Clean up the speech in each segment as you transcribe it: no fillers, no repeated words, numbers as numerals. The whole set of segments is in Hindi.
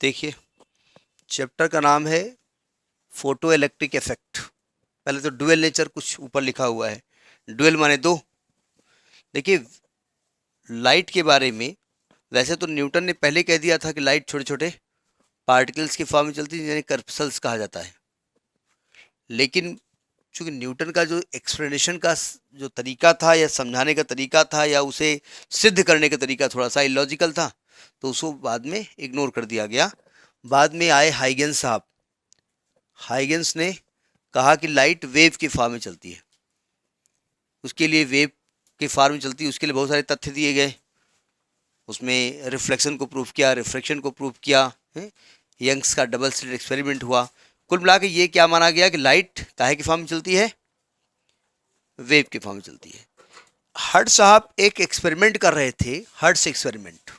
देखिए, चैप्टर का नाम है फोटो इलेक्ट्रिक इफेक्ट। पहले तो डुअल नेचर कुछ ऊपर लिखा हुआ है। डुअल माने दो। देखिए, लाइट के बारे में वैसे तो न्यूटन ने पहले कह दिया था कि लाइट छोटे छोटे पार्टिकल्स की फॉर्म में चलती है, जिन्हें कर्पसल्स कहा जाता है। लेकिन चूंकि न्यूटन का जो एक्सप्लेनेशन का जो तरीका था या समझाने का तरीका था या उसे सिद्ध करने का तरीका थोड़ा सा इलॉजिकल था, तो उसको बाद में इग्नोर कर दिया गया। बाद में आए हाइगेंस साहब। हाइगेंस ने कहा कि लाइट वेव के फॉर्म में चलती है। उसके लिए वेव के फॉर्म में चलती है, उसके लिए बहुत सारे तथ्य दिए गए। उसमें रिफ्लेक्शन को प्रूव किया, रिफ्रैक्शन को प्रूव किया है? यंग्स का डबल स्लिट एक्सपेरिमेंट हुआ। कुल मिला के ये क्या माना गया कि लाइट काहे की फॉर्म में चलती है? वेव के फॉर्म में चलती है। हर्ट्ज साहब एक एक्सपेरिमेंट कर रहे थे, हर्ट्ज एक्सपेरिमेंट,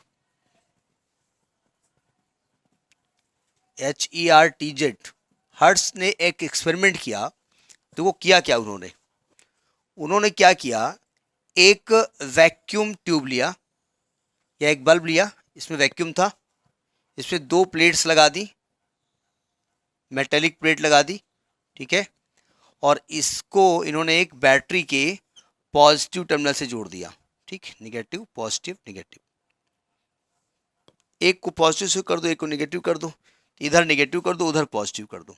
HERTZ। हर्ट्ज ने एक एक्सपेरिमेंट किया। तो वो किया क्या उन्होंने? उन्होंने क्या किया, एक वैक्यूम ट्यूब लिया या एक बल्ब लिया, इसमें वैक्यूम था, इसमें दो प्लेट्स लगा दी, मेटेलिक प्लेट लगा दी, ठीक है। और इसको इन्होंने एक बैटरी के पॉजिटिव टर्मिनल से जोड़ दिया, ठीक, निगेटिव पॉजिटिव निगेटिव। एक को पॉजिटिव से कर दो, एक को निगेटिव कर दो, इधर निगेटिव कर दो, उधर पॉजिटिव कर दो,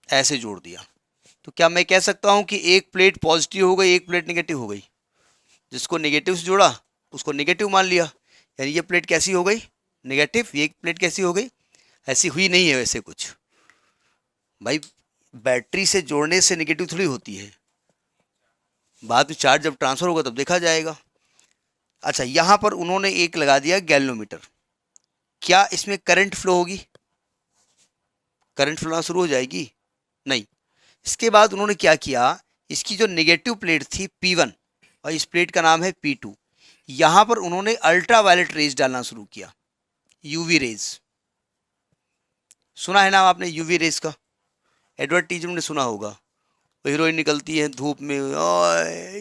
ऐसे जोड़ दिया। तो क्या मैं कह सकता हूं कि एक प्लेट पॉजिटिव हो गई, एक प्लेट निगेटिव हो गई? जिसको नेगेटिव से जोड़ा उसको नेगेटिव मान लिया, यानी ये प्लेट कैसी हो गई? नेगेटिव। ये प्लेट कैसी हो गई? ऐसी हुई नहीं है वैसे कुछ भाई। बैटरी से जोड़ने से नेगेटिव थोड़ी होती है, बाद में चार्ज जब ट्रांसफर होगा तब देखा जाएगा। अच्छा, यहां पर उन्होंने एक लगा दिया गैल्वेनोमीटर। क्या इसमें करंट फ्लो होगी? करंट फ्लो शुरू हो जाएगी? नहीं। इसके बाद उन्होंने क्या किया, इसकी जो नेगेटिव प्लेट थी P1 और इस प्लेट का नाम है P2, यहां पर उन्होंने अल्ट्रा वायलेट रेज डालना शुरू किया, यूवी रेज। सुना है नाम आपने यूवी रेज का? एडवर्टीजमेंट में सुना होगा। वो हीरोइन निकलती है धूप में,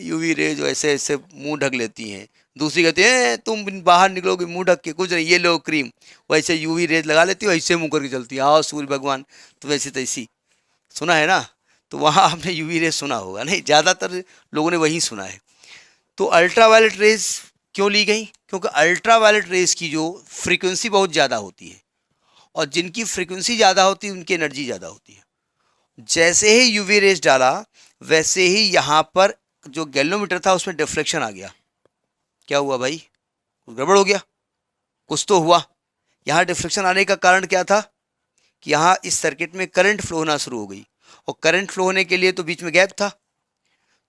यूवी रेज, ऐसे ऐसे मुंह ढक लेती हैं। दूसरी कहती है तुम बाहर निकलोगे मुंह ढक के, कुछ नहीं, ये लो क्रीम। वैसे यूवी रेज लगा लेती हो, ऐसे मुंह करके चलती है, आओ सूर्य भगवान। तो वैसे तैसी, सुना है ना? तो वहाँ आपने यूवी रेज सुना होगा, नहीं ज़्यादातर लोगों ने वही सुना है। तो अल्ट्रा वायलेट रेज क्यों ली गई? क्योंकि अल्ट्रा वायलेट रेज की जो फ्रीक्वेंसी बहुत ज़्यादा होती है, और जिनकी फ्रीक्वेंसी ज़्यादा होती है उनकी एनर्जी ज़्यादा होती है। जैसे ही यूवी रेज डाला, वैसे ही यहाँ पर जो गैल्वेनोमीटर था उसमें डिफ्लेक्शन आ गया। क्या हुआ भाई? कुछ गड़बड़ हो गया? कुछ तो हुआ। यहाँ डिफ्लेक्शन आने का कारण क्या था कि यहाँ इस सर्किट में करंट फ्लो होना शुरू हो गई, और करंट फ्लो होने के लिए तो बीच में गैप था।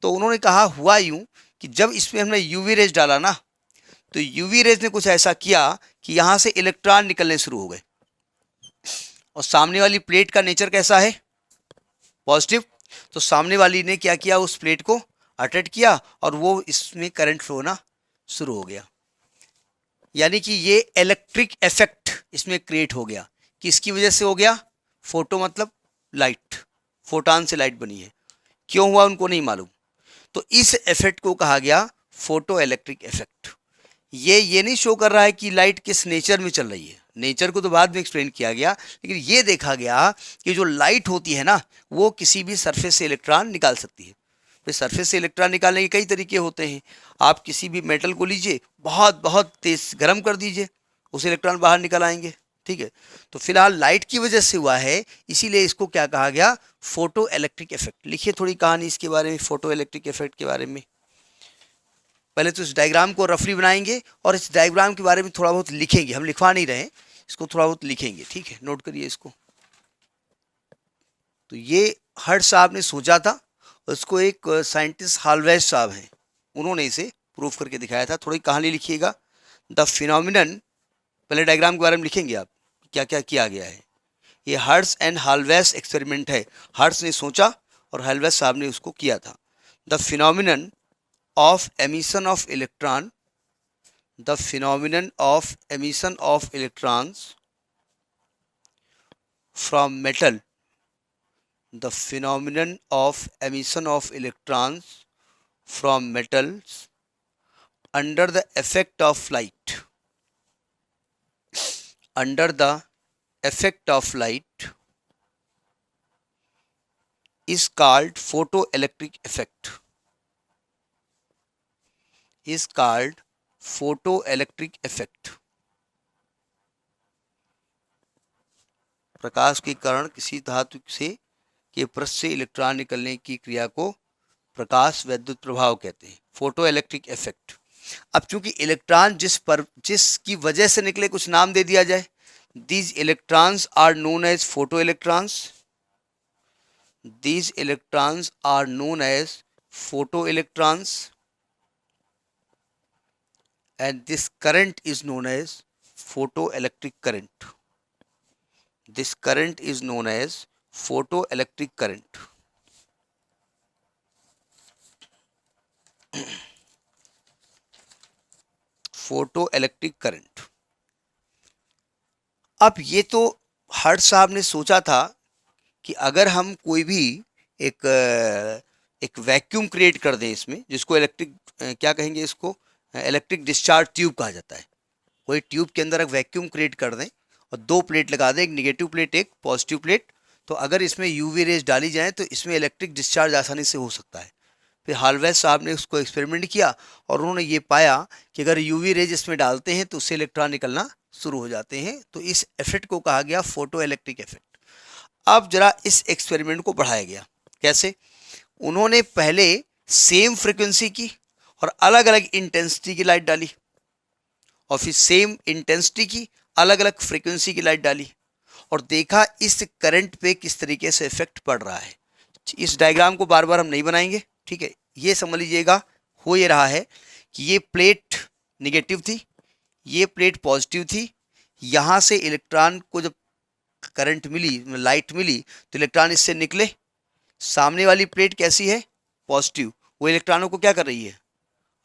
तो उन्होंने कहा हुआ यूं कि जब इसमें हमने यूवी रेज डाला ना, तो यूवी रेज ने कुछ ऐसा किया कि यहाँ से इलेक्ट्रॉन निकलने शुरू हो गए। और सामने वाली प्लेट का नेचर कैसा है? पॉजिटिव। तो सामने वाली ने क्या किया, उस प्लेट को अट्रैक्ट किया और वो इसमें करंट फ्लो होना शुरू हो गया। यानी कि ये इलेक्ट्रिक इफेक्ट इसमें क्रिएट हो गया। किसकी वजह से हो गया? फोटो मतलब लाइट, फोटॉन से लाइट बनी है। क्यों हुआ उनको नहीं मालूम। तो इस इफेक्ट को कहा गया फोटो इलेक्ट्रिक इफेक्ट। ये नहीं शो कर रहा है कि लाइट किस नेचर में चल रही है, नेचर को तो बाद में एक्सप्लेन किया गया, लेकिन ये देखा गया कि जो लाइट होती है ना, वो किसी भी सरफेस से इलेक्ट्रॉन निकाल सकती है। फिर सरफेस से इलेक्ट्रॉन निकालने के कई तरीके होते हैं। आप किसी भी मेटल को लीजिए, बहुत बहुत तेज गर्म कर दीजिए, उसे इलेक्ट्रॉन बाहर निकल आएंगे, ठीक है। तो फिलहाल लाइट की वजह से हुआ है, इसीलिए इसको क्या कहा गया? Photo electric effect. लिखिए थोड़ी कहानी इसके बारे में, फोटो इलेक्ट्रिक इफेक्ट के बारे में। पहले तो इस डायग्राम को रफली बनाएंगे और इस डायग्राम के बारे में थोड़ा बहुत लिखेंगे। हम लिखवा नहीं रहे, इसको थोड़ा बहुत लिखेंगे, ठीक है, नोट करिए इसको। तो ये हर्ट्ज साहब ने सोचा था, उसको एक साइंटिस्ट हाल्वेज साहब हैं, उन्होंने इसे प्रूव करके दिखाया था। थोड़ी कहानी लिखिएगा। द फिनोमिनन, पहले डायग्राम के बारे में लिखेंगे आप, क्या क्या किया गया है। ये हर्ट्ज एंड हाल्वेज एक्सपेरिमेंट है। हर्ट्ज ने सोचा और हाल्वेज साहब ने उसको किया था। The phenomenon of emission of electron, the phenomenon of emission of electrons from metal, the phenomenon of emission of electrons from metals under the effect of light, under the effect of light is called photoelectric effect, is called photoelectric effect। प्रकाश के कारण किसी धातु से के पृष्ठ से इलेक्ट्रॉन निकलने की क्रिया को प्रकाश वैद्युत प्रभाव कहते हैं, फोटो इलेक्ट्रिक इफेक्ट। अब चूंकि इलेक्ट्रॉन जिसकी वजह से निकले कुछ नाम दे दिया जाए, these electrons are known as photoelectrons, these electrons are known as photoelectrons and this current is known as photoelectric current, this current is known as photoelectric current. Photoelectric current. अब ये तो हर्ट साहब ने सोचा था कि अगर हम कोई भी एक वैक्यूम क्रिएट कर दें इसमें, जिसको इलेक्ट्रिक क्या कहेंगे, इसको इलेक्ट्रिक डिस्चार्ज ट्यूब कहा जाता है। कोई ट्यूब के अंदर एक वैक्यूम क्रिएट कर दें और दो प्लेट लगा दें, एक नेगेटिव प्लेट एक पॉजिटिव प्लेट, तो अगर इसमें यूवी रेज डाली जाए तो इसमें इलेक्ट्रिक डिस्चार्ज आसानी से हो सकता है। फिर हालवेज साहब ने उसको एक्सपेरिमेंट किया और उन्होंने ये पाया कि अगर यूवी रेज इसमें डालते हैं तो उससे इलेक्ट्रॉन निकलना शुरू हो जाते हैं। तो इस इफेक्ट को कहा गया फोटो इलेक्ट्रिक इफेक्ट। अब जरा इस एक्सपेरिमेंट को बढ़ाया गया। कैसे? उन्होंने पहले सेम फ्रीक्वेंसी की और अलग अलग इंटेंसिटी की लाइट डाली, और फिर सेम इंटेंसिटी की अलग अलग फ्रीक्वेंसी की लाइट डाली, और देखा इस करंट पे किस तरीके से इफेक्ट पड़ रहा है। इस डायग्राम को बार बार हम नहीं बनाएंगे, ठीक है। ये समझ लीजिएगा, हो ये रहा है कि ये प्लेट निगेटिव थी, ये प्लेट पॉजिटिव थी। यहाँ से इलेक्ट्रॉन को जब करंट मिली, लाइट मिली, तो इलेक्ट्रॉन इससे निकले। सामने वाली प्लेट कैसी है? पॉजिटिव। वो इलेक्ट्रॉनों को क्या कर रही है?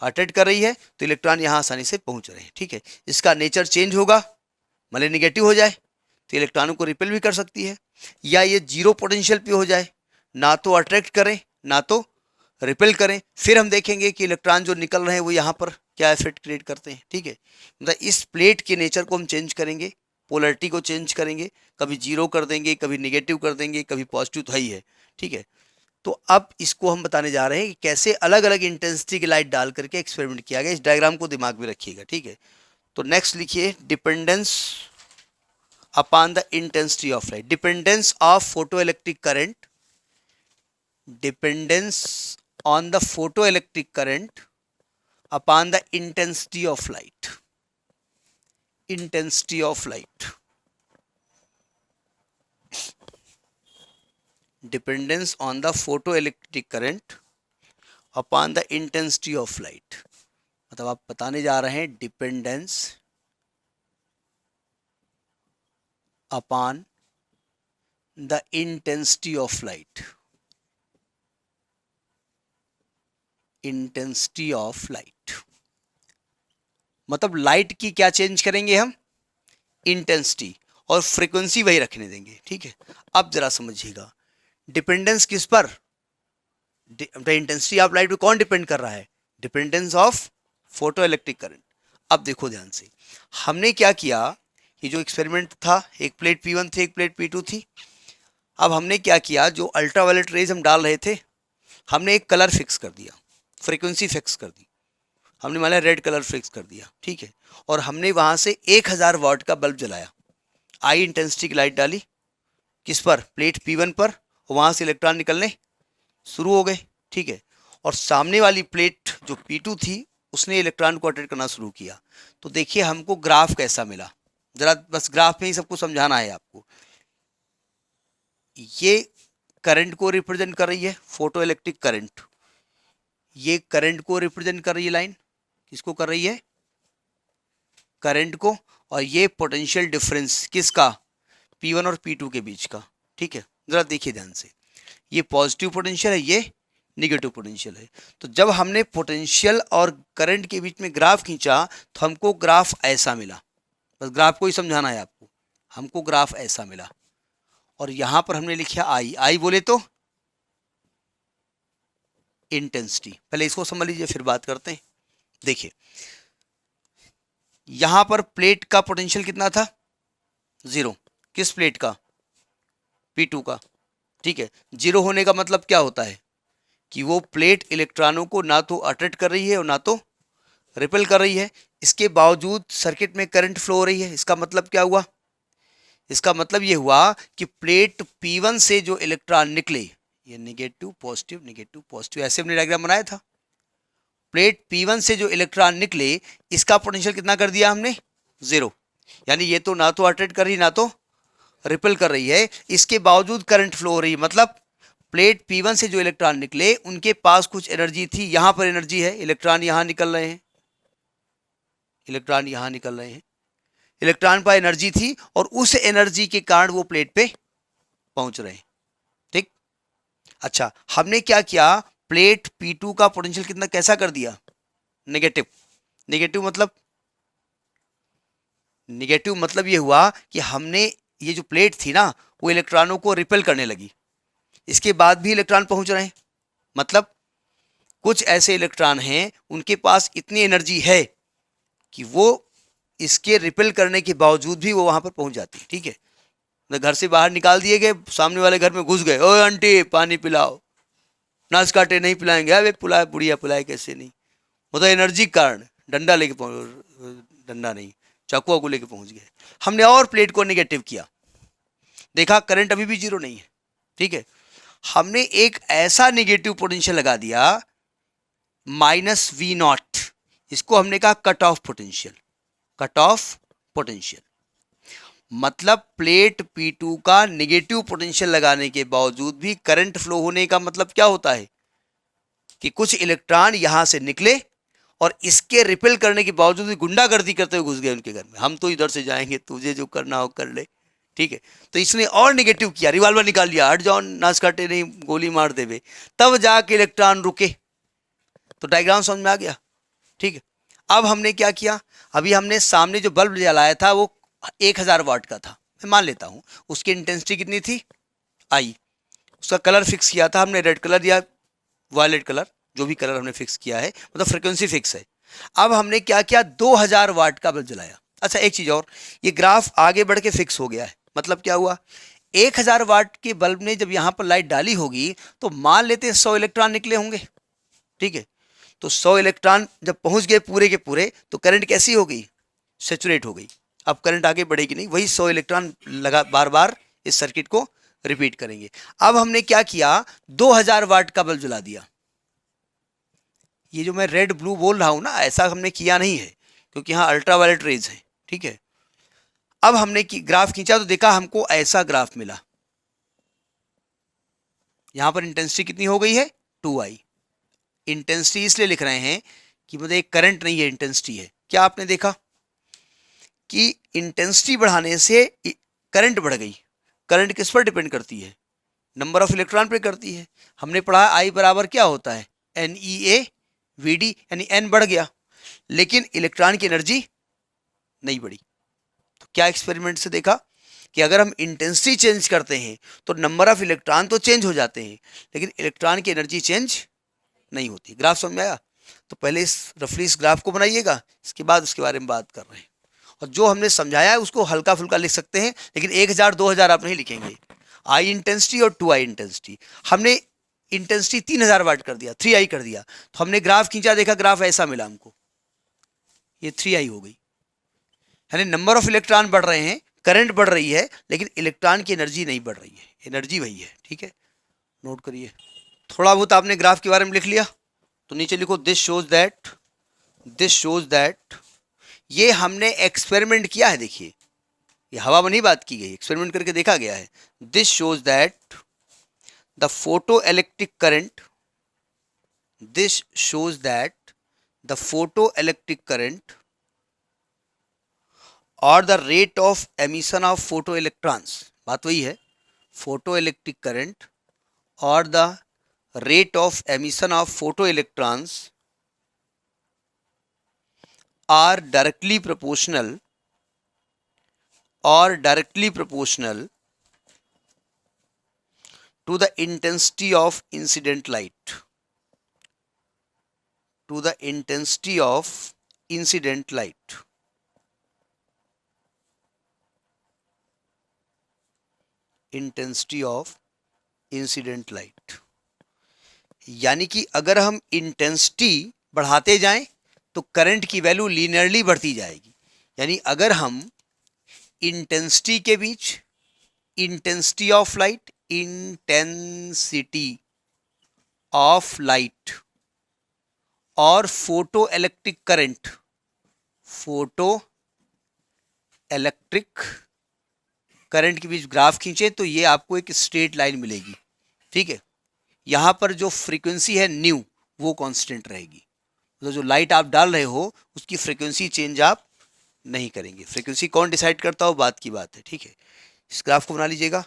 अट्रैक्ट कर रही है, तो इलेक्ट्रॉन यहाँ आसानी से पहुँच रहे हैं, ठीक है। इसका नेचर चेंज होगा, मान लीजिए निगेटिव हो जाए तो इलेक्ट्रॉनों को रिपेल भी कर सकती है, या ये जीरो पोटेंशियल पे हो जाए, ना तो अट्रैक्ट करें ना तो रिपेल करें। फिर हम देखेंगे कि इलेक्ट्रॉन जो निकल रहे हैं वो यहाँ पर क्या इफेक्ट क्रिएट करते हैं, ठीक है। मतलब इस प्लेट के नेचर को हम चेंज करेंगे, पोलरिटी को चेंज करेंगे, कभी जीरो कर देंगे, कभी निगेटिव कर देंगे, कभी पॉजिटिव तो है ही है, ठीक है। तो अब इसको हम बताने जा रहे हैं कि कैसे अलग अलग इंटेंसिटी की लाइट डाल करके एक्सपेरिमेंट किया गया। इस डायग्राम को दिमाग में रखिएगा, ठीक है। तो नेक्स्ट लिखिए, dependence upon the intensity of light, dependence of photoelectric current, dependence on the photoelectric current upon the intensity of light, intensity of light, dependence on the photoelectric current upon the intensity of light। मतलब आप बताने जा रहे हैं dependence upon the intensity of light, intensity of light. मतलब लाइट की क्या चेंज करेंगे हम? इंटेंसिटी, और फ्रीक्वेंसी वही रखने देंगे, ठीक है। अब जरा समझिएगा, डिपेंडेंस किस पर? इंटेंसिटी ऑफ लाइट पे कौन डिपेंड कर रहा है? Dependence of photoelectric current. अब देखो ध्यान से, हमने क्या किया, ये जो एक्सपेरिमेंट था, एक प्लेट P1 थी, एक प्लेट P2 थी। अब हमने क्या किया, जो अल्ट्रावायलेट रेज हम डाल रहे थे, हमने एक कलर फिक्स कर दिया, फ्रीक्वेंसी फिक्स कर दी, हमने मान लिया रेड कलर फिक्स कर दिया, ठीक है। और हमने वहाँ से 1000 वाट का बल्ब जलाया, आई इंटेंसिटी की लाइट डाली, किस पर? प्लेट P1 पर, और वहाँ से इलेक्ट्रॉन निकलने शुरू हो गए, ठीक है। और सामने वाली प्लेट जो P2 थी, उसने इलेक्ट्रॉन को अट्रैक्ट करना शुरू किया। तो देखिए हमको ग्राफ कैसा मिला, जरा बस ग्राफ में ही सबको समझाना है आपको। ये करंट को रिप्रेजेंट कर रही है, फोटो इलेक्ट्रिक करंट। ये करंट को रिप्रेजेंट कर रही है लाइन, किसको कर रही है? करंट को। और ये पोटेंशियल डिफरेंस किसका? P1 और P2 के बीच का, ठीक है। जरा देखिए ध्यान से, ये पॉजिटिव पोटेंशियल है, ये निगेटिव पोटेंशियल है। तो जब हमने पोटेंशियल और करंट के बीच में ग्राफ खींचा तो हमको ग्राफ ऐसा मिला, बस ग्राफ को ही समझाना है आपको। हमको ग्राफ ऐसा मिला, और यहां पर हमने लिखा आई बोले तो इंटेंसिटी। पहले इसको समझ लीजिए, फिर बात करते हैं। देखिए यहां पर प्लेट का पोटेंशियल कितना था, 0। किस प्लेट का, P2 का, ठीक है। 0 होने का मतलब क्या होता है कि वो प्लेट इलेक्ट्रॉनों को ना तो अट्रैक्ट कर रही है और ना तो रिपेल कर रही है। इसके बावजूद सर्किट में करंट फ्लो हो रही है। इसका मतलब क्या हुआ, इसका मतलब ये हुआ कि प्लेट P1 से जो इलेक्ट्रॉन निकले, ये नेगेटिव पॉजिटिव ऐसे हमने डायग्राम बनाया था। प्लेट P1 से जो इलेक्ट्रॉन निकले इसका पोटेंशियल कितना कर दिया हमने, 0। यानी ये तो ना तो अट्रैक्ट कर रही ना तो रिपेल कर रही है, इसके बावजूद करंट फ्लो हो रही है। मतलब प्लेट P1 से जो इलेक्ट्रॉन निकले उनके पास कुछ एनर्जी थी, यहां पर एनर्जी है, इलेक्ट्रॉन यहां निकल रहे हैं, इलेक्ट्रॉन यहां निकल रहे हैं, इलेक्ट्रॉन पर एनर्जी थी और उस एनर्जी के कारण वो प्लेट पे पहुंच रहे हैं, ठीक। अच्छा, हमने क्या किया, प्लेट P2 का पोटेंशियल कितना कैसा कर दिया, नेगेटिव। नेगेटिव मतलब, नेगेटिव मतलब ये हुआ कि हमने ये जो प्लेट थी ना वो इलेक्ट्रॉनों को रिपेल करने लगी, इसके बाद भी इलेक्ट्रॉन पहुंच रहे हैं। मतलब कुछ ऐसे इलेक्ट्रॉन हैं उनके पास इतनी एनर्जी है कि वो इसके रिपेल करने के बावजूद भी वो वहां पर पहुंच जाती है, ठीक है। घर से बाहर निकाल दिए गए, सामने वाले घर में घुस गए, ओए आंटी पानी पिलाओ, नाच काटे नहीं पिलाएंगे, अबे पुलाए बुढ़िया पुलाए कैसे नहीं, वो तो एनर्जी के कारण डंडा लेके डंडा नहीं चाकू वाकू लेके पहुंच गए। हमने और प्लेट को नेगेटिव किया, देखा करंट अभी भी 0 नहीं है, ठीक है। हमने एक ऐसा नेगेटिव पोटेंशियल लगा दिया -V0, इसको हमने कहा cut off potential. Cut off potential मतलब प्लेट P2 का नेगेटिव पोटेंशियल लगाने के बावजूद भी करंट फ्लो होने का मतलब क्या होता है कि कुछ इलेक्ट्रॉन यहां से निकले और इसके रिपेल करने के बावजूद भी गुंडागर्दी करते हुए घुस गए उनके घर में, हम तो इधर से जाएंगे, तुझे जो करना हो कर ले, ठीक है। तो इसने और नेगेटिव किया, रिवॉल्वर निकाल लिया, हट जाओ नाच काटे नहीं गोली मार देवे, तब जाके इलेक्ट्रॉन रुके। तो डायग्राम समझ में आ गया, ठीक है। अब हमने क्या किया, अभी हमने सामने जो बल्ब जलाया था वो 1000 वाट का था, मैं मान लेता हूं, उसकी इंटेंसिटी कितनी थी, आई। उसका कलर फिक्स किया था हमने, रेड कलर या वायलेट कलर, जो भी कलर हमने फिक्स किया है, मतलब फ्रिक्वेंसी फिक्स है। अब हमने क्या किया, 2000 वाट का बल्ब जलाया। अच्छा एक चीज और, ये ग्राफ आगे बढ़ के फिक्स हो गया है, मतलब क्या हुआ, 1000 वाट के बल्ब ने जब यहां पर लाइट डाली होगी तो मान लेते हैं 100 इलेक्ट्रॉन निकले होंगे, ठीक है। तो 100 इलेक्ट्रॉन जब पहुंच गए पूरे के पूरे तो करंट कैसी हो गई, सेचुरेट हो गई। अब करंट आगे बढ़ेगी नहीं, वही 100 इलेक्ट्रॉन लगा बार बार इस सर्किट को रिपीट करेंगे। अब हमने क्या किया, 2000 वाट का बल्ब जला दिया। ये जो मैं रेड ब्लू बोल रहा हूं ना, ऐसा हमने किया नहीं है क्योंकि यहाँ अल्ट्रावायलेट रेज है, ठीक है। अब हमने ग्राफ खींचा तो देखा हमको ऐसा ग्राफ मिला, यहां पर इंटेंसिटी कितनी हो गई है, 2I। इंटेंसिटी इसलिए लिख रहे हैं कि मतलब एक करंट नहीं है, इंटेंसिटी है। क्या आपने देखा कि इंटेंसिटी बढ़ाने से करंट बढ़ गई। करंट किस पर डिपेंड करती है, नंबर ऑफ इलेक्ट्रॉन पे करती है। हमने पढ़ा I बराबर क्या होता है, NeA/VD, यानी N बढ़ गया लेकिन इलेक्ट्रॉन की एनर्जी नहीं बढ़ी। तो क्या एक्सपेरिमेंट से देखा कि अगर हम इंटेंसिटी चेंज करते हैं तो नंबर ऑफ इलेक्ट्रॉन तो चेंज हो जाते हैं लेकिन इलेक्ट्रॉन की एनर्जी चेंज नहीं होती। ग्राफ समझ में आया, तो पहले रफली इस ग्राफ को बनाइएगा, इसके बाद उसके बारे में बात कर रहे हैं। और जो हमने समझाया है उसको हल्का फुल्का लिख सकते हैं, लेकिन 1000 2000 आप नहीं लिखेंगे। I इंटेंसिटी और 2I इंटेंसिटी, हमने इंटेंसिटी 3000 वाट कर दिया, 3I कर दिया। तो हमने ग्राफ खींचा, देखा ग्राफ ऐसा मिला हमको, ये 3I हो गई। यानी नंबर ऑफ इलेक्ट्रॉन बढ़ रहे हैं, करंट बढ़ रही है लेकिन इलेक्ट्रॉन की एनर्जी नहीं बढ़ रही है, एनर्जी वही है, ठीक है। नोट करिए, थोड़ा बहुत आपने ग्राफ के बारे में लिख लिया तो नीचे लिखो दिस शोज दैट। ये हमने एक्सपेरिमेंट किया है, देखिए ये हवा में नहीं बात की गई, एक्सपेरिमेंट करके देखा गया है। This shows that the photoelectric current, this shows that the photoelectric current और the rate of emission of photoelectrons, बात वही है, फोटो इलेक्ट्रिक करंट और the rate of emission of photoelectrons are directly proportional to the intensity of incident light, to the intensity of incident light. Intensity of incident light. यानी कि अगर हम इंटेंसिटी बढ़ाते जाएं तो करंट की वैल्यू लीनियरली बढ़ती जाएगी। यानी अगर हम इंटेंसिटी के बीच, intensity of light, intensity of light और photoelectric current, photoelectric current के बीच ग्राफ खींचे तो ये आपको एक स्ट्रेट लाइन मिलेगी। ठीक है, यहाँ पर जो फ्रीक्वेंसी है न्यू वो कांस्टेंट रहेगी। तो जो लाइट आप डाल रहे हो उसकी फ्रीक्वेंसी चेंज आप नहीं करेंगे। फ्रीक्वेंसी कौन डिसाइड करता हो, बात की बात है। ठीक है, इस ग्राफ को बना लीजिएगा,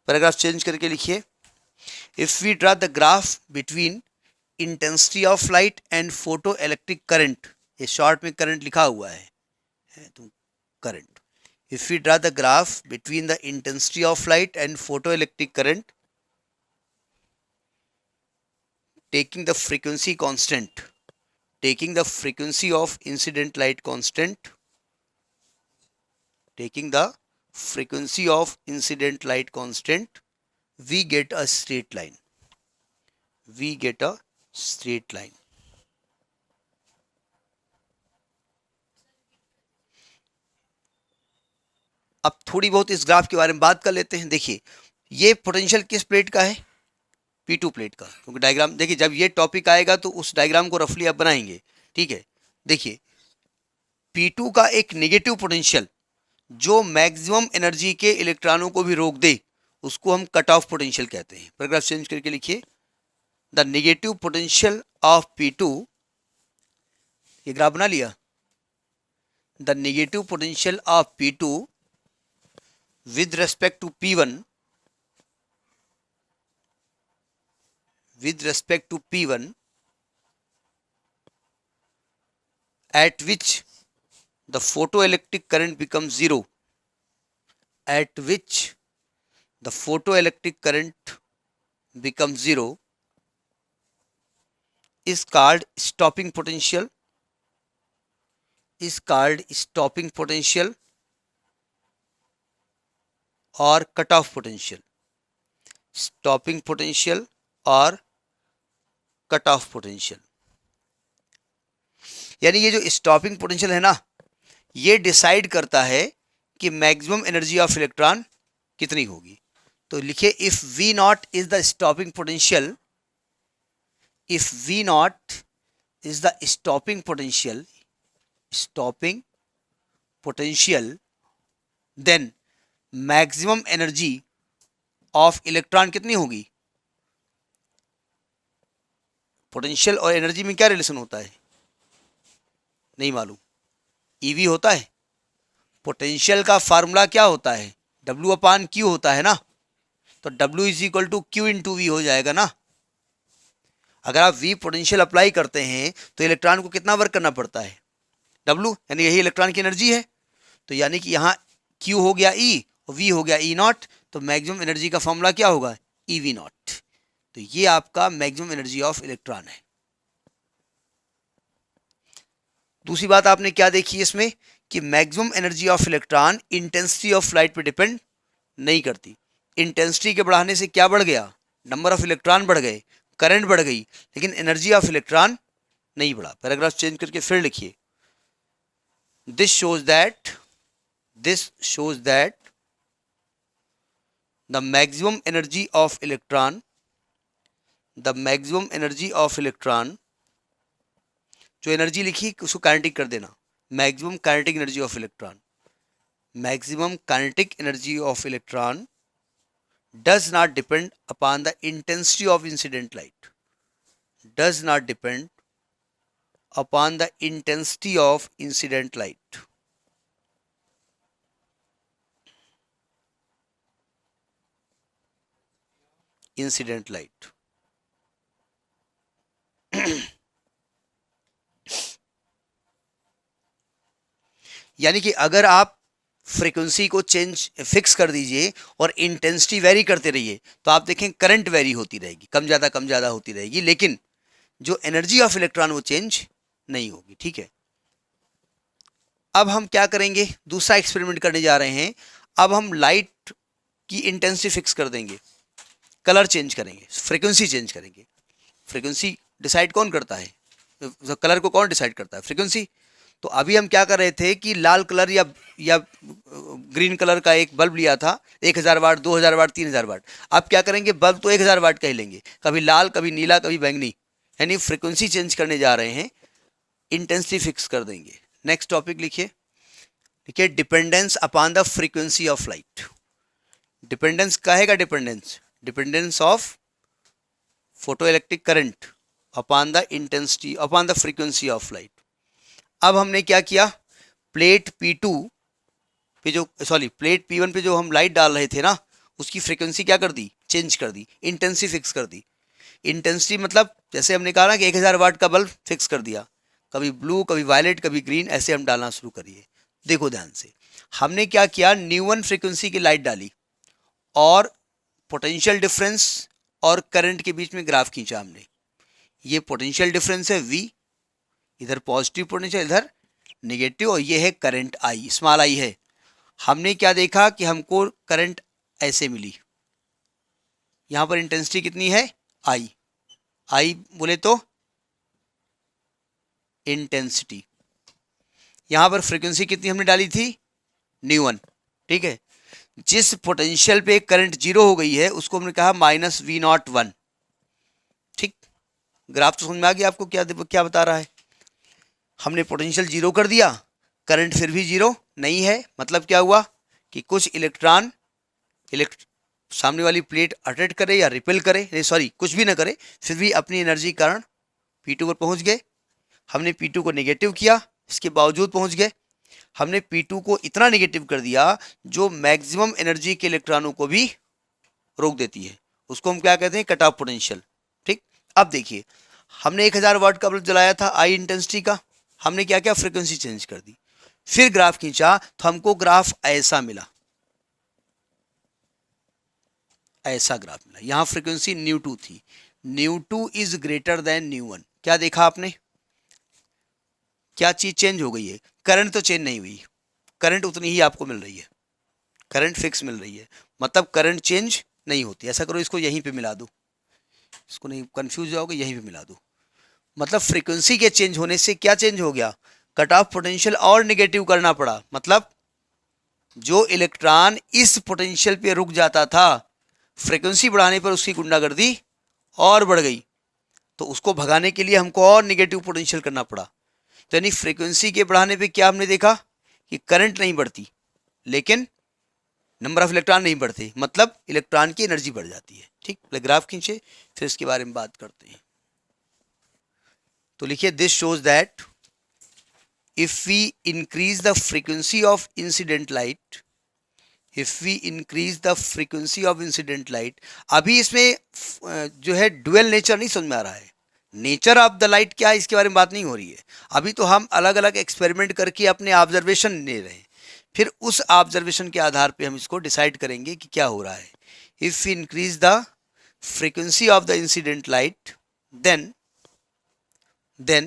पैराग्राफ चेंज करके लिखिए। If we draw the graph between intensity of light and photoelectric current, ये शॉर्ट में करंट लिखा हुआ है तो current. If we draw the graph between the intensity of light and photoelectric current, taking the frequency constant, taking the frequency of incident light constant, taking the frequency of incident light constant, we get a straight line. We get a straight line. अब थोड़ी बहुत इस ग्राफ के बारे में बात कर लेते हैं। देखिए ये पोटेंशियल किस प्लेट का है, P2 प्लेट का, क्योंकि डायग्राम देखिए जब ये टॉपिक आएगा तो उस डायग्राम को रफली आप बनाएंगे। ठीक है, देखिए P2 का एक नेगेटिव पोटेंशियल जो मैक्सिमम एनर्जी के इलेक्ट्रॉनों को भी रोक दे उसको हम कट ऑफ पोटेंशियल कहते हैं। पैराग्राफ चेंज करके लिखिए, the negative potential of P2, ये ग्राफ बना लिया, the negative potential of P2 with respect to P1, with respect to P1 at which the photoelectric current becomes zero, at which the photoelectric current becomes zero is called stopping potential, is called stopping potential और cut of potential. Stopping potential और कट ऑफ पोटेंशियल, यानी ये जो स्टॉपिंग पोटेंशियल है ना, ये डिसाइड करता है कि मैक्सिमम एनर्जी ऑफ इलेक्ट्रॉन कितनी होगी। तो लिखिए if V not is the stopping potential, if V not is the stopping potential, stopping potential, then maximum energy of electron कितनी होगी। पोटेंशियल और एनर्जी में क्या रिलेशन होता है, नहीं मालूम, ईवी होता है। पोटेंशियल का फार्मूला क्या होता है, W/Q होता है ना, तो W is equal to Q into V हो जाएगा ना। अगर आप V पोटेंशियल अप्लाई करते हैं तो इलेक्ट्रॉन को कितना वर्क करना पड़ता है, W, यानी यही इलेक्ट्रॉन की एनर्जी है। तो यानी कि यहाँ Q हो गया E और V हो गया E नॉट, तो मैक्सिमम एनर्जी का फॉर्मूला क्या होगा, EV नॉट। तो ये आपका मैक्सिमम एनर्जी ऑफ इलेक्ट्रॉन है। दूसरी बात आपने क्या देखी इसमें कि maximum energy of electron intensity of light पे डिपेंड नहीं करती। इंटेंसिटी के बढ़ाने से क्या बढ़ गया, नंबर ऑफ इलेक्ट्रॉन बढ़ गए, करंट बढ़ गई, लेकिन एनर्जी ऑफ इलेक्ट्रॉन नहीं बढ़ा। पैराग्राफ चेंज करके फिर लिखिए, this shows that the maximum energy of electron, the maximum energy of electron, जो एनर्जी लिखी उसको काइनेटिक कर देना, maximum kinetic energy of electron, maximum kinetic energy of electron does not depend upon the intensity of incident light, does not depend upon the intensity of incident light. Incident light यानी कि अगर आप फ्रीक्वेंसी को चेंज फिक्स कर दीजिए और इंटेंसिटी वेरी करते रहिए तो आप देखें करंट वेरी होती रहेगी, कम ज़्यादा होती रहेगी, लेकिन जो एनर्जी ऑफ इलेक्ट्रॉन वो चेंज नहीं होगी। ठीक है, अब हम क्या करेंगे, दूसरा एक्सपेरिमेंट करने जा रहे हैं। अब हम लाइट की इंटेंसिटी फिक्स कर देंगे, कलर चेंज करेंगे, फ्रीक्वेंसी चेंज करेंगे। फ्रीक्वेंसी डिसाइड कौन करता है, कलर को कौन डिसाइड करता है, फ्रीक्वेंसी। तो अभी हम क्या कर रहे थे कि लाल कलर या ग्रीन कलर का एक बल्ब लिया था, 1000 वाट, 2000 वाट, 3000 वाट। अब क्या करेंगे, बल्ब तो 1000 वाट का ही लेंगे, कभी लाल, कभी नीला, कभी बैंगनी, यानी फ्रीक्वेंसी चेंज करने जा रहे हैं, इंटेंसिटी फिक्स कर देंगे। नेक्स्ट टॉपिक लिखिए, देखिए dependence upon the frequency of light. Dependence कहेगा, dependence of photoelectric current upon the intensity upon the frequency of light. अब हमने क्या किया, प्लेट P2 पे जो प्लेट P1 पे जो हम लाइट डाल रहे थे ना, उसकी फ्रीक्वेंसी क्या कर दी, चेंज कर दी, इंटेंसिटी फिक्स कर दी। इंटेंसिटी मतलब जैसे हमने कहा ना कि 1000 वाट का बल्ब फिक्स कर दिया, कभी ब्लू, कभी वायलेट, कभी ग्रीन, ऐसे हम डालना शुरू करिए। देखो ध्यान से, हमने क्या किया, न्यू1 फ्रीक्वेंसी की लाइट डाली और पोटेंशियल डिफरेंस और करंट के बीच में ग्राफ खींचा हमने। ये पोटेंशियल डिफरेंस है V, इधर पॉजिटिव पोटेंशियल, इधर नेगेटिव, और ये है करंट I, स्मॉल I है। हमने क्या देखा कि हमको करंट ऐसे मिली, यहां पर इंटेंसिटी कितनी है, I बोले तो इंटेंसिटी, यहां पर फ्रीक्वेंसी कितनी हमने डाली थी, न्यू1। ठीक है, जिस पोटेंशियल पे करंट जीरो हो गई है उसको हमने कहा -V01। ठीक, ग्राफ तो समझ में आ गया आपको क्या बता रहा है। हमने पोटेंशियल जीरो कर दिया, करंट फिर भी जीरो नहीं है, मतलब क्या हुआ कि कुछ इलेक्ट्रॉन सामने वाली प्लेट अट्रैक्ट करे या रिपेल करे, कुछ भी ना करे, फिर भी अपनी एनर्जी के कारण P2 पर पहुंच गए। हमने P2 को नेगेटिव किया, इसके बावजूद पहुंच गए। हमने P2 को इतना नेगेटिव कर दिया जो मैक्सिमम एनर्जी के इलेक्ट्रॉनों को भी रोक देती है, उसको हम क्या कहते हैं, कट ऑफ पोटेंशियल। ठीक, अब देखिए, हमने 1000 वाट का बल्ब जलाया था I इंटेंसिटी का, हमने क्या किया, फ्रीक्वेंसी चेंज कर दी, फिर ग्राफ खींचा तो हमको ग्राफ ऐसा मिला, ऐसा ग्राफ मिला। यहां फ्रीक्वेंसी न्यू2 थी, न्यू2 इज ग्रेटर देन न्यू1। क्या देखा आपने, क्या चीज चेंज हो गई है, करंट तो चेंज नहीं हुई, करंट उतनी ही आपको मिल रही है, करंट फिक्स मिल रही है, मतलब करंट चेंज नहीं होती। ऐसा करो, इसको यहीं पे मिला दो, इसको नहीं कंफ्यूज जाओगे, यहीं पे मिला दो। मतलब फ्रीक्वेंसी के चेंज होने से क्या चेंज हो गया, कट ऑफ पोटेंशियल और निगेटिव करना पड़ा, मतलब जो इलेक्ट्रॉन इस पोटेंशियल पे रुक जाता था, फ्रीक्वेंसी बढ़ाने पर उसकी गुंडागर्दी और बढ़ गई, तो उसको भगाने के लिए हमको और निगेटिव पोटेंशियल करना पड़ा। तो यानी फ्रीक्वेंसी के बढ़ाने पे क्या हमने देखा कि करंट नहीं बढ़ती, लेकिन नंबर ऑफ इलेक्ट्रॉन नहीं बढ़ते, मतलब इलेक्ट्रॉन की एनर्जी बढ़ जाती है। ठीक, ग्राफ खींचे, फिर इसके बारे में बात करते हैं। तो लिखिए, this shows that if we increase the frequency of incident light, if we increase the frequency of incident light, अभी इसमें जो है डुअल नेचर नहीं समझ में आ रहा है, नेचर ऑफ द लाइट क्या है इसके बारे में बात नहीं हो रही है। अभी तो हम अलग अलग एक्सपेरिमेंट करके अपने ऑब्जर्वेशन ले रहे हैं, फिर उस ऑब्जर्वेशन के आधार पे हम इसको डिसाइड करेंगे कि क्या हो रहा है। If we increase the frequency of the incident light, then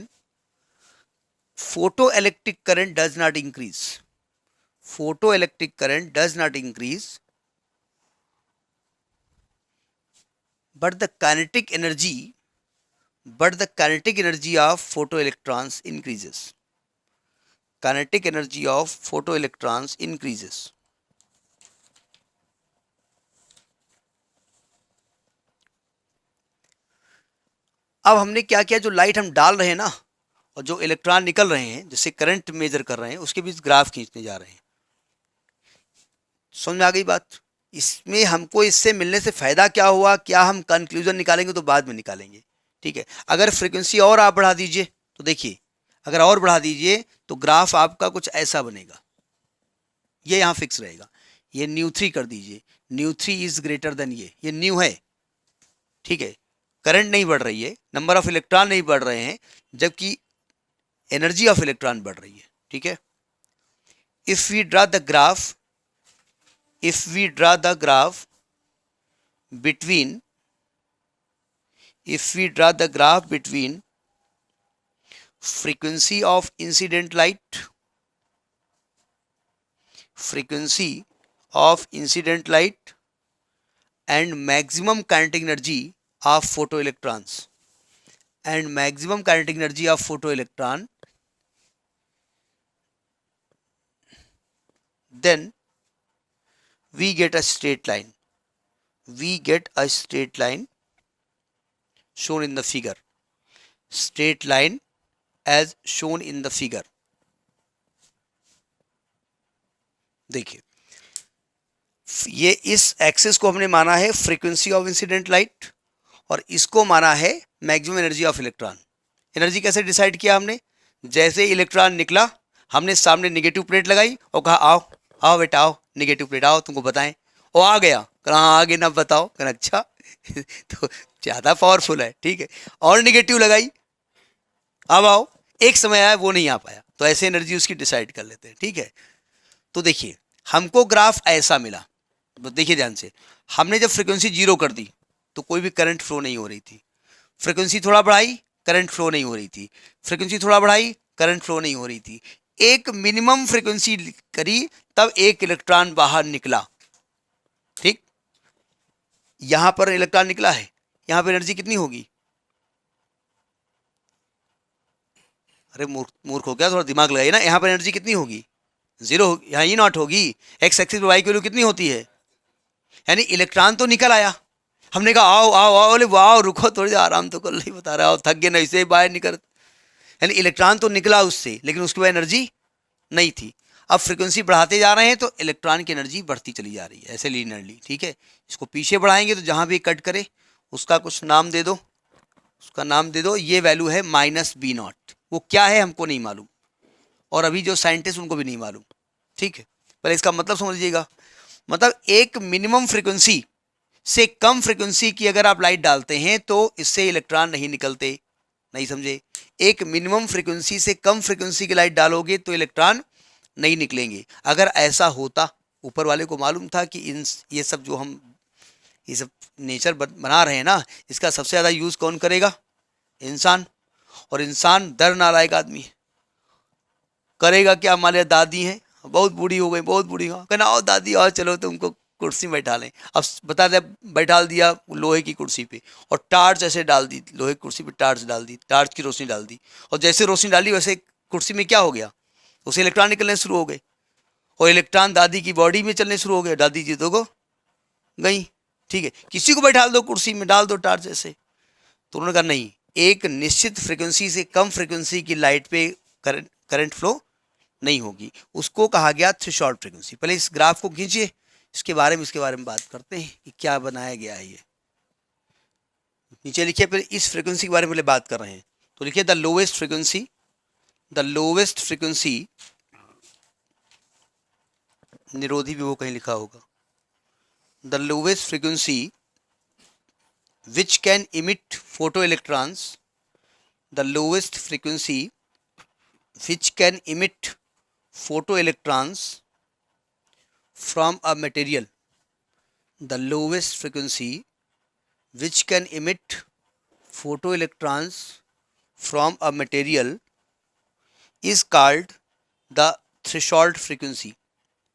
photoelectric current does not increase, photoelectric current does not increase, but the kinetic energy of photoelectrons increases, kinetic energy of photoelectrons increases। अब हमने क्या किया, जो लाइट हम डाल रहे हैं ना और जो इलेक्ट्रॉन निकल रहे हैं, जिससे करंट मेजर कर रहे हैं, उसके बीच ग्राफ खींचने जा रहे हैं। समझ में आ गई बात। इसमें हमको इससे मिलने से फायदा क्या हुआ, क्या हम कंक्लूजन निकालेंगे तो बाद में निकालेंगे। ठीक है, अगर फ्रीक्वेंसी और आप बढ़ा दीजिए तो देखिए, अगर और बढ़ा दीजिए तो ग्राफ आपका कुछ ऐसा बनेगा, ये यहाँ फिक्स रहेगा। ये न्यू3 कर दीजिए, न्यू3 इज ग्रेटर देन ये न्यू है। ठीक है, करंट नहीं बढ़ रही है, नंबर ऑफ इलेक्ट्रॉन नहीं बढ़ रहे हैं, जबकि एनर्जी ऑफ इलेक्ट्रॉन बढ़ रही है। ठीक है, if we draw the graph between frequency of incident light, frequency of incident light and maximum kinetic energy of photoelectrons, and maximum kinetic energy of photoelectron, then we get a straight line. We get a straight line shown in the figure. Straight line as shown in the figure. देखिए, ये इस एक्सिस को हमने माना है फ्रीक्वेंसी ऑफ इंसिडेंट लाइट और इसको माना है maximum energy of electron. Energy कैसे डिसाइड किया हमने? जैसे इलेक्ट्रॉन निकला, हमने सामने नेगेटिव प्लेट लगाई और कहा आओ आओ बेटा आओ, नेगेटिव प्लेट आओ तुमको बताएं. वो आ गया, कहा आगे ना बताओ, कहना अच्छा तो ज़्यादा पावरफुल है, ठीक है. और नेगेटिव लगाई, अब आओ. एक समय आया वो नहीं आ पाया, तो ऐसे एनर्जी उसकी डिसाइड कर लेते हैं, ठीक है. तो देखिए हमको ग्राफ ऐसा मिला. देखिए ध्यान से, हमने जब फ्रीक्वेंसी 0 कर दी तो कोई भी करंट फ्लो नहीं हो रही थी. फ्रीक्वेंसी थोड़ा बढ़ाई, करंट फ्लो नहीं हो रही थी. फ्रीक्वेंसी थोड़ा बढ़ाई, करंट फ्लो नहीं हो रही थी. एक मिनिमम फ्रीक्वेंसी करी तब एक इलेक्ट्रॉन बाहर निकला. ठीक, यहां पर इलेक्ट्रॉन निकला है, यहां पर एनर्जी कितनी होगी? अरे मूर्ख हो गया, थोड़ा दिमाग लगाइए ना. यहां पर एनर्जी कितनी होगी? 0 होगी. यहाँ ई नॉट होगी. एक्स एक्सिस पे वाई की वैल्यू कितनी होती है? यानी इलेक्ट्रॉन तो निकल आया, हमने कहा आओ आओ आओ, बोले वाह रुको थोड़ी आराम तो कर, नहीं बता रहा, थक गए, नहीं से बाहर निकल. यानी इलेक्ट्रॉन तो निकला उससे, लेकिन उसके बाद एनर्जी नहीं थी. अब फ्रीक्वेंसी बढ़ाते जा रहे हैं तो इलेक्ट्रॉन की एनर्जी बढ़ती चली जा रही है, ऐसे लीनियरली. ठीक है, इसको पीछे बढ़ाएंगे तो जहां भी कट करे उसका कुछ नाम दे दो, उसका नाम दे दो. ये वैल्यू है -B0. वो क्या है हमको नहीं मालूम, और अभी जो साइंटिस्ट उनको भी नहीं मालूम. ठीक है, पहले इसका मतलब समझ लीजिएगा. मतलब एक मिनिमम फ्रीक्वेंसी से कम फ्रीक्वेंसी की अगर आप लाइट डालते हैं तो इससे इलेक्ट्रॉन नहीं निकलते. नहीं समझे? एक मिनिमम फ्रीक्वेंसी से कम फ्रीक्वेंसी की लाइट डालोगे तो इलेक्ट्रॉन नहीं निकलेंगे. अगर ऐसा होता, ऊपर वाले को मालूम था कि ये सब जो हम ये सब नेचर बना रहे हैं ना, इसका सबसे ज़्यादा यूज़ कौन करेगा? इंसान. और इंसान डर नालायक आदमी है. करेगा क्या? हमारे दादी हैं, बहुत बूढ़ी हो गई, बहुत बूढ़ी हो, कहना आओ दादी और चलो तुमको कुर्सी में बैठा लें. अब बता दे, बैठा दिया लोहे की कुर्सी पे और टार्च ऐसे डाल दी, लोहे की कुर्सी पे टार्च डाल दी, टार्च की रोशनी डाल दी, और जैसे रोशनी डाली वैसे कुर्सी में क्या हो गया? उसे इलेक्ट्रॉन निकलने शुरू हो गए, और इलेक्ट्रॉन दादी की बॉडी में चलने शुरू हो गए. दादी जी तो गई. ठीक है, किसी को बैठा दो कुर्सी में, डाल दो टार्च ऐसे. तो उन्होंने कहा नहीं, एक निश्चित फ्रिक्वेंसी से कम फ्रिक्वेंसी की लाइट पे करंट फ्लो नहीं होगी. उसको कहा गया थ्रेशोल्ड फ्रिक्वेंसी. पहले इस ग्राफ को खींचिए, इसके बारे में बात करते हैं कि क्या बनाया गया है. ये नीचे लिखिए, फिर इस फ्रिक्वेंसी के बारे में पहले बात कर रहे हैं. तो लिखिए the lowest frequency, the lowest frequency, निरोधी भी वो कहीं लिखा होगा. The lowest frequency which can emit photoelectrons, the lowest frequency which can emit photoelectrons from a material, the lowest frequency which can emit photoelectrons from a material is called the threshold frequency,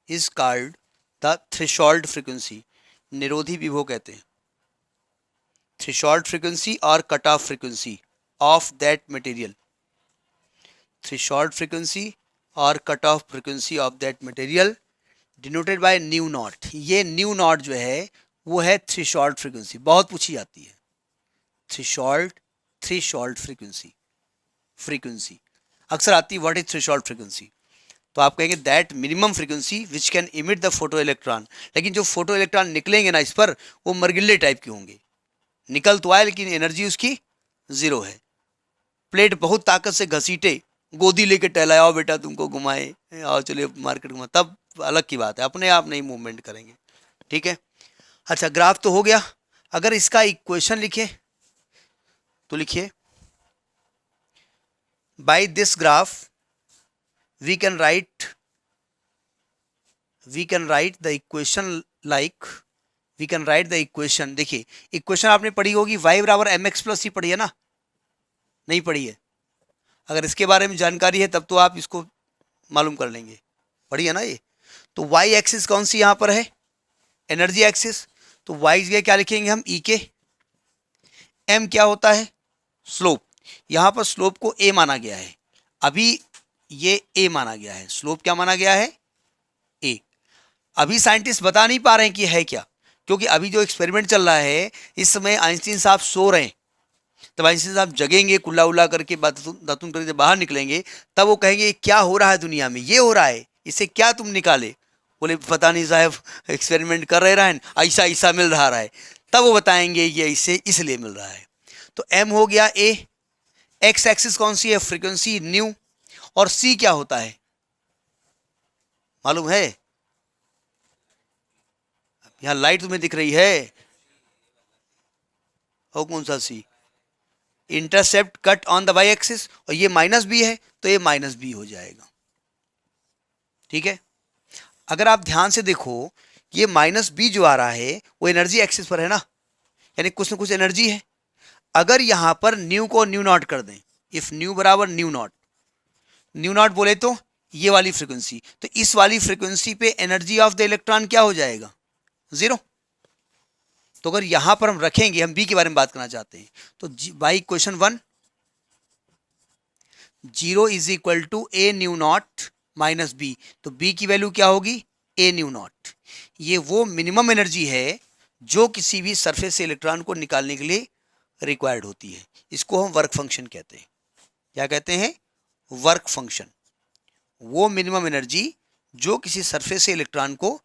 is called the threshold frequency. निरोधी विभव कहते हैं. थ्रेशोल्ड फ्रीक्वेंसी और cut off frequency of that material. Threshold frequency और cut off frequency of that material denoted by nu naught. ये न्यू नॉट जो है वो है थ्रेशोल्ड फ्रीक्वेंसी. बहुत पूछी जाती है थ्रेशोल्ड फ्रीक्वेंसी अक्सर आती है. What is threshold frequency? तो आप कहेंगे that minimum frequency which can emit the photo electron. लेकिन जो फोटो इलेक्ट्रॉन निकलेंगे ना इस पर, वो मरगिल्ले टाइप के होंगे. निकल तो आए लेकिन एनर्जी उसकी 0 है. प्लेट बहुत ताकत से घसीटे, गोदी लेके टहलाए, आओ बेटा तुमको घुमाए, आओ चलिए मार्केट घुमा, तब अलग की बात है. अपने आप नहीं मूवमेंट करेंगे. ठीक है, अच्छा ग्राफ तो हो गया. अगर इसका इक्वेशन लिखे तो लिखिए, by this graph we can write the equation like, we can write the equation. देखिए इक्वेशन आपने पढ़ी होगी, y बराबर mx प्लस सी पढ़ी है ना? नहीं पढ़ी है? अगर इसके बारे में जानकारी है तब तो आप इसको मालूम कर लेंगे, बढ़िया ना ये। तो वाई एक्सिस कौन सी यहाँ पर है, एनर्जी एक्सिस, तो वाई जगह क्या लिखेंगे हम, ई के, एम क्या होता है, स्लोप, यहाँ पर स्लोप को ए माना गया है, अभी ये ए माना गया है, स्लोप क्या माना गया है, ए। अभी साइंटिस्ट बता नहीं पा रहे हैं कि है क्या, क्योंकि अभी जो एक्सपेरिमेंट चल रहा है इस समय आइंस्टीन साहब सो रहे हैं, तब आइंस्टीन साहब जगेंगे कुल्ला उल्ला करके दातुन करके बाहर निकलेंगे, तब वो कहेंगे क्या हो रहा है दुनिया में, ये हो रहा है, इससे क्या तुम निकाले, बोले पता नहीं साहब एक्सपेरिमेंट कर रहे हैं, ऐसा ऐसा मिल रहा है, तब वो बताएंगे ये इससे इसलिए मिल रहा है। तो एम हो गया ए, एक्स एक्सिस कौन सी है, फ्रीक्वेंसी न्यू, और सी क्या होता है मालूम है, यहां लाइट तुम्हें दिख रही है, हो कौन सा C, intercept cut on the Y axis, और ये माइनस बी है तो ये माइनस बी हो जाएगा, ठीक है। अगर आप ध्यान से देखो ये माइनस बी जो आ रहा है वो एनर्जी एक्सिस पर है ना, यानी कुछ ना कुछ एनर्जी है। अगर यहां पर न्यू को न्यू नॉट कर दें, इफ न्यू बराबर न्यू नॉट बोले तो ये वाली फ्रीक्वेंसी, तो इस वाली फ्रीक्वेंसी पे एनर्जी ऑफ द इलेक्ट्रॉन क्या हो जाएगा, जीरो। तो अगर यहां पर हम रखेंगे, हम बी के बारे में बात करना चाहते हैं, तो by question 1 0 is equal to A nu not minus B, तो बी की वैल्यू क्या होगी, ए न्यू नॉट। ये वो मिनिमम एनर्जी है जो किसी भी सरफेस से इलेक्ट्रॉन को निकालने के लिए रिक्वायर्ड होती है, इसको हम वर्क फंक्शन कहते हैं। क्या कहते हैं, वर्क फंक्शन, वो मिनिमम एनर्जी जो किसी सरफेस से इलेक्ट्रॉन को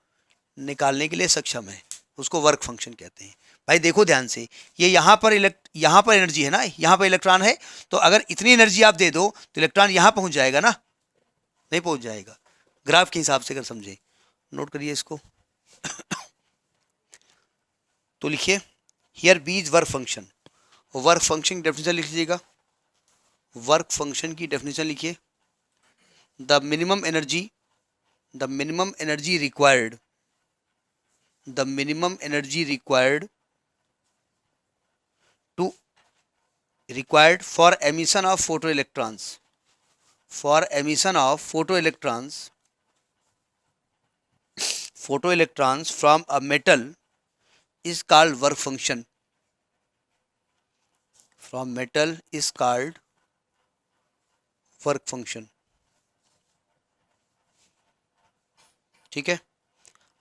निकालने के लिए सक्षम है, उसको वर्क फंक्शन कहते हैं। भाई देखो ध्यान से, ये यहाँ पर एनर्जी है ना, यहाँ पर इलेक्ट्रॉन है, तो अगर इतनी एनर्जी आप दे दो तो इलेक्ट्रॉन यहाँ पहुँच जाएगा ना, नहीं पहुँच जाएगा। ग्राफ के हिसाब से अगर समझे, नोट करिए इसको तो लिखिए here B is work function, work function की डेफिनेशन लिख लीजिएगा, वर्क फंक्शन की डेफिनेशन लिखिए, the minimum energy required, the minimum energy required for emission of photoelectrons, from a metal is called work function, from metal is called work function, ठीक है।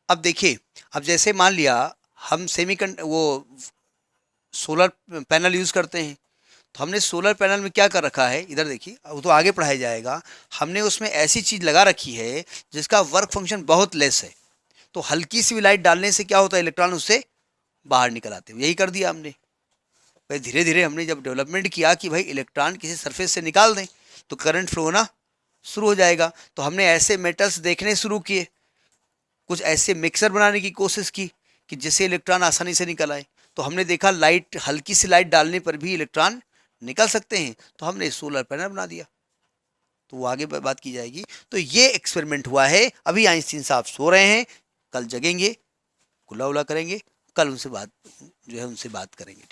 अब देखिए, अब जैसे मान लिया हम वो सोलर पैनल यूज़ करते हैं, तो हमने सोलर पैनल में क्या कर रखा है, इधर देखिए, वो तो आगे पढ़ाया जाएगा, हमने उसमें ऐसी चीज़ लगा रखी है जिसका वर्क फंक्शन बहुत लेस है, तो हल्की सी भी लाइट डालने से क्या होता है, इलेक्ट्रॉन उससे बाहर निकल आते हैं। यही कर दिया हमने। भाई धीरे धीरे हमने जब डेवलपमेंट किया कि भाई इलेक्ट्रॉन किसी सरफेस से निकाल दें तो करंट फ्लो होना शुरू हो जाएगा, तो हमने ऐसे मेटल्स देखने शुरू किए, कुछ ऐसे मिक्सर बनाने की कोशिश की कि जिससे इलेक्ट्रॉन आसानी से निकल आए, तो हमने देखा लाइट, हल्की सी लाइट डालने पर भी इलेक्ट्रॉन निकल सकते हैं, तो हमने सोलर पैनल बना दिया। तो वो आगे बात की जाएगी। तो ये एक्सपेरिमेंट हुआ है, अभी आइंस्टीन साहब सो रहे हैं, कल जगेंगे, कुल्ला उला करेंगे, कल उनसे बात जो है उनसे बात करेंगे।